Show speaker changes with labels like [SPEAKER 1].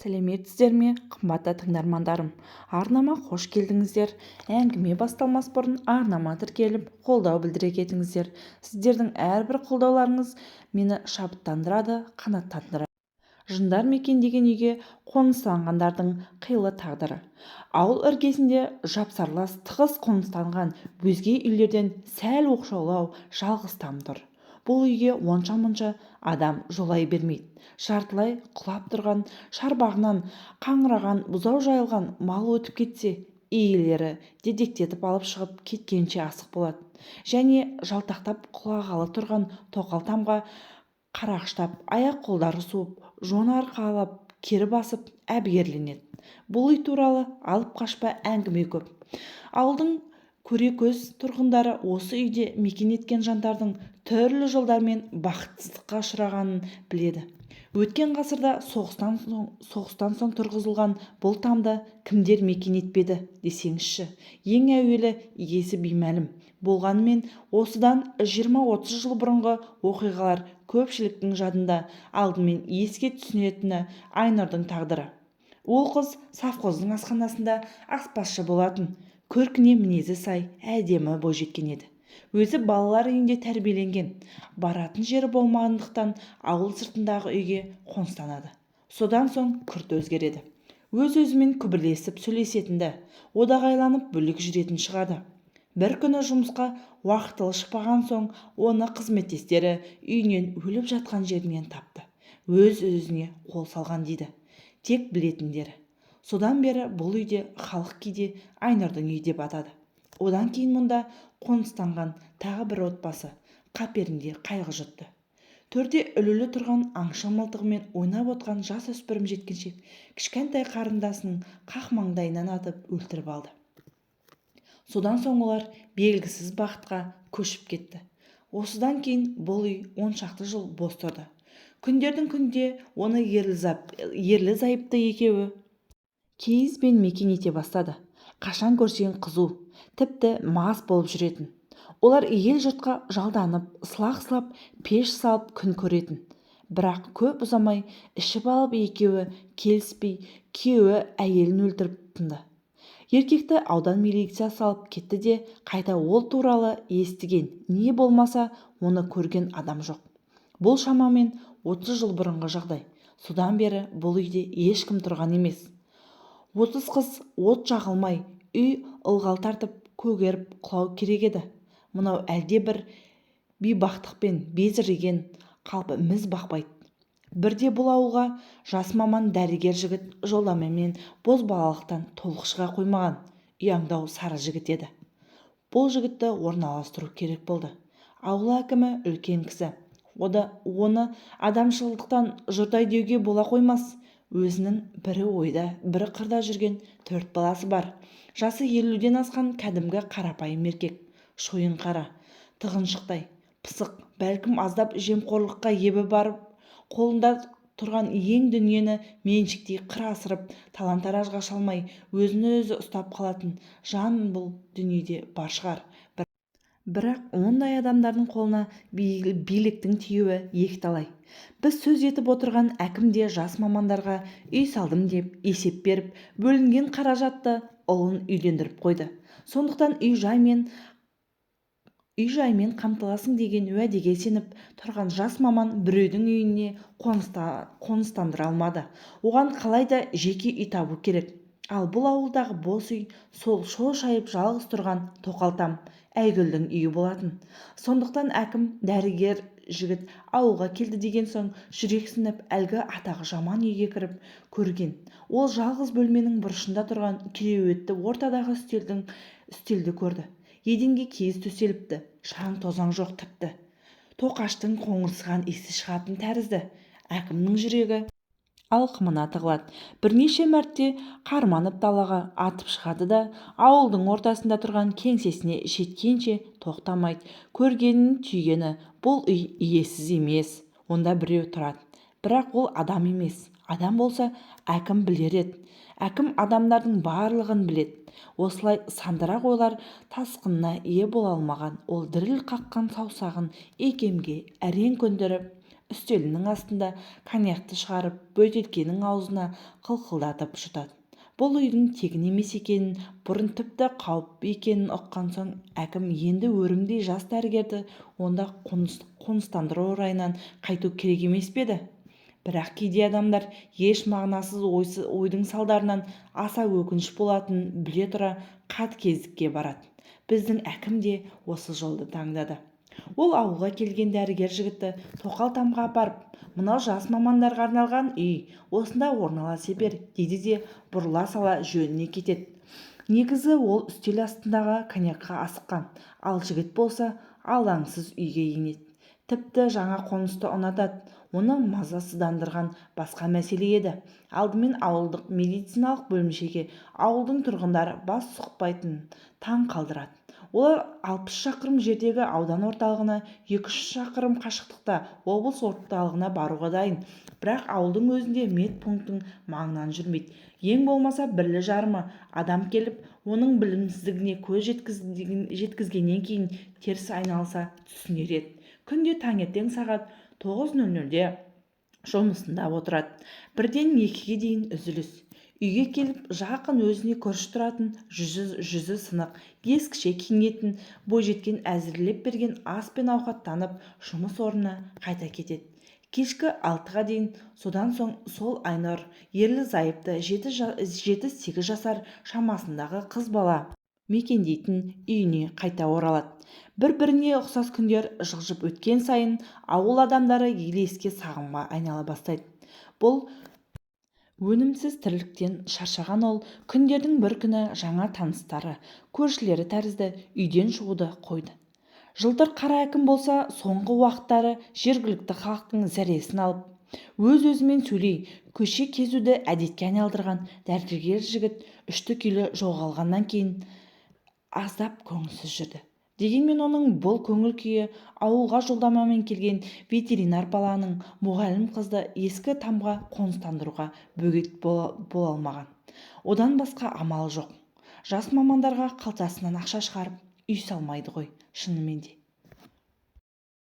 [SPEAKER 1] сәлеметсіздер ме, қымбатты тыңдармандарым? Арнама қош келдіңіздер. Әңгіме басталмас бұрын арнама тіркеліп, қолдау білдіре кетіңіздер. Сіздердің әрбір қолдауларыңыз мені шабыттандырады, қанаттандырады. Жындар мекендеген үйге қоныстанғандардың қилы тағдыры. Ауыл іргесінде жапсарлас тығыз қоныстанған өзге үйлерден сәл оқшаулау жалғыз там тұр. Бұл үйге онша-мұнша адам жолай бермейді. Жартылай құлап тұрған шарбағынан қаңыраған бұзау жайылған мал өтіп кетсе, иелері дедектетіп алып шығып кеткенше асық болады. Және жалтақтап құлағалы тұрған тоқал тамға қарақштап, аяқ-қолдары суып, жоны арқалап, кері басып әбігерленеді. Бұл үй туралы алып қашпа әңгіме көп. Ауылдың көрекөз тұрғындары осы үйде мекен еткен жандардың түрлі жолдармен бақытсыздыққа ұшырағанын біледі. Өткен ғасырда соғыстан соң тұрғызылған бұл тамды кімдер мекен етпеді десеңізші. Ең әуелі иесі беймәлім болғанымен, осыдан 20-30 жыл бұрынғы оқиғалар көпшіліктің жадында алдымен еске түсінетіні Айнұрдың тағдыры. Ол қыз совхоздың асханасында аспазшы болатын. Көркіне мінезі сай, әдемі бойжеткен еді. Өзі балалар үйінде тәрбиеленген. Баратын жері болмағандықтан ауыл сыртындағы үйге қоныстанады. Содан соң күрт өзгереді. Өз-өзімен күбірлесіп сөйлесетінді, одағайланып бөлек жүретін шығады. Бір күні жұмысқа уақытылы шықпаған соң, оны қызметтестері үйінен өліп жатқан жерінен тапты. Өз-өзіне қол салған дейді. Тек білетіндері. Содан бері бұл үйде халық кейде Айнұрдың үйі деп атады. Одан кейін мұнда қоныстанған тағы бір отбасы қаперінде қайғы жұтты. Төрде үлілі тұрған аңшы мылтығымен ойнап отқан жас өспірім жеткіншек кішкентай қарындасының қақ маңдайынан атып өлтіріп алды. Содан соң олар белгісіз бақытқа көшіп кетті. Осыдан кейін бұл үй 10 шақты жыл бос тұрды. Күндердің күнде оны ерлі-зайыпты екеуі киізбен мекен ете бастады. Қашан көрсең қызу, тіпті мас болып жүретін. Олар ел жұртқа жалданып, сылақ-сылап, пеш салып күн көретін. Бірақ көп ұзамай ішіп алып екеуі келіспей, күйеуі әйелін өлтіріп тынды. Еркекті аудан милициясы алып кетті де, қайта ол туралы естіген, не болмаса оны көрген адам жоқ. Бұл шамамен 30 жыл бұрынғы жағдай. Содан бері бұл үйде ешкім тұрған емес. 30 қыз от жағылмай, үй ылғал тартып, көгеріп құлау керек еді. Мынау әлде бір бейбақтықпен безірген қалпы міз бақпайды. Бірде бұл ауылға жас маман дәрігер жігіт жолдаменен бозбалалықтан толық шыға қоймаған ұяңдау сары жігіт еді. Бұл жігітті орналастыру керек болды. Ауыл әкімі үлкен кісі. Оны адамшылдықтан жұрдай деуге бола қоймас. Өзінің бірі ойда, бірі қырда жүрген 4 баласы бар. Жасы 50-ден асқан кәдімгі қарапайым еркек. Шойын қара, тығыншықтай, пысық, бәлкім аздап жемқорлыққа ебі барып, қолында тұрған ең дүниені меншіктей қыр асырып, талан-таражға шалмай, өзін-өзі ұстап қалатын жан бұл дүниеде бар шығар. Бірақ ондай адамдардың қолына биліктің тиюі екіталай. Біз сөз етіп отырған әкімде жас мамандарға үй салдым деп есеп беріп, бөлінген қаражатты ұлын үйлендіріп қойды. Сондықтан үй жаймен қамтыласың деген уәдеге сеніп тұрған жас маман біреудің үйіне қоныстандыра алмады. Оған қалайда жеке үй табу керек. Ал бұл ауылдағы бос үй сол шошайып жалғыз тұрған тоқалтам Әйгүлдің үйі болатын. Сондықтан әкім дәрігер жігіт ауылға келді деген соң жүрексініп әлгі атағы жаман үйге кіріп көрген. Ол жалғыз бөлменің бұрышында тұрған кереуетті ортадағы үстелді көрді. Еденге киіз төселіпті, шаң тозаң жоқ тіпті. Тоқаштың қоңырсыған иісі шығатын тәрізді. Әкімнің жүрегі алқымына тығылады. Бірнеше мәрте қарманып далаға атып шығады да, ауылдың ортасында тұрған кеңсесіне жеткенше тоқтамайды. Көргенін түйгені, бұл үй иесіз емес. Онда біреу тұрады. Бірақ ол адам емес. Адам болса, әкім білер еді. Әкім адамдардың барлығын біледі. Осылай сандырақ ойлар тасқынына ие бола алмаған ол діріл қаққан саусағын икемге әрең көндіріп, үстелінің астында коньякты шығарып бөтелкенің аузына қылқылдатып жұтады. Бұл үйдің тегін емес екенін, бұрын тіпті қауіп екенін ұққан соң әкім енді өрімдей жас дәрігерді онда қоныстандыру орайынан қайту керек емес пе еді? Бірақ кейде адамдар еш мағынасыз ойдың салдарынан аса өкініш болатынын біле тұра қатыгездікке барады. Біздің әкім де осы жолды таңдады. Ол ауылға келген дәрігер жігітті тоқал тамға апарып, мынау жас мамандарға арналған үй, осында орналаса бер дейді де бұрыла сала жөніне кетеді. Негізі ол үстел астындағы коньякқа асыққан, ал жігіт болса алаңсыз үйге енеді. Тіпті жаңа қонысты ұнатады. Оны мазасыздандырған басқа мәселе еді. Алдымен ауылдық медициналық бөлімшеге ауылдың тұрғындары бас сұқпайтынын таң қалдырады. Олар 60 шақырым жердегі аудан орталығына 2-3 шақырым қашықтықта облыс орталығына баруға дайын. Бірақ ауылдың өзінде медпунктің маңынан жүрмейді. Ең болмаса бірлі-жарымы адам келіп, оның білімсіздігіне көз жеткізгеннен кейін теріс айналса түсінер еді. Күнде таңертең сағат 9:00-де жұмысында отырады. Бірден 2-ге дейін үзіліс. Үйге келіп жақын өзіне көрші тұратын, жүзі сынық, ескіше киінетін бойжеткен әзірлеп берген ас пен ауқаттанып жұмыс орнына қайта кетеді. Кешкі 6-ға дейін, содан соң сол Айнұр ерлі-зайыпты 7-8 жасар шамасындағы қыз бала мекендейтін үйіне қайта оралады. Бір-біріне ұқсас күндер жылжып өткен сайын ауыл адамдары елеске сағымға айнала бастайды. Бұл өнімсіз тірліктен шаршаған ол күндердің бір күні жаңа таныстары, көршілері тәрізді үйден шығуды қойды. Жылтыр қара әкім болса соңғы уақыттары жергілікті халықтың зәресін алып, өз-өзімен сөйлей, көше кезуді әдетке айналдырған дәрігер жігіт үшті-күйлі жоғалғаннан кейін аздап көңілсіз жүрді. Дегенмен оның бұл көңіл күйі ауылға жолдамамен келген ветеринар баланың мұғалім қызды ескі тамға қоныстандыруға бөгет бола алмаған. Одан басқа амал жоқ. Жас мамандарға қалтасынан ақша шығарып үй салмайды ғой, шынымен де.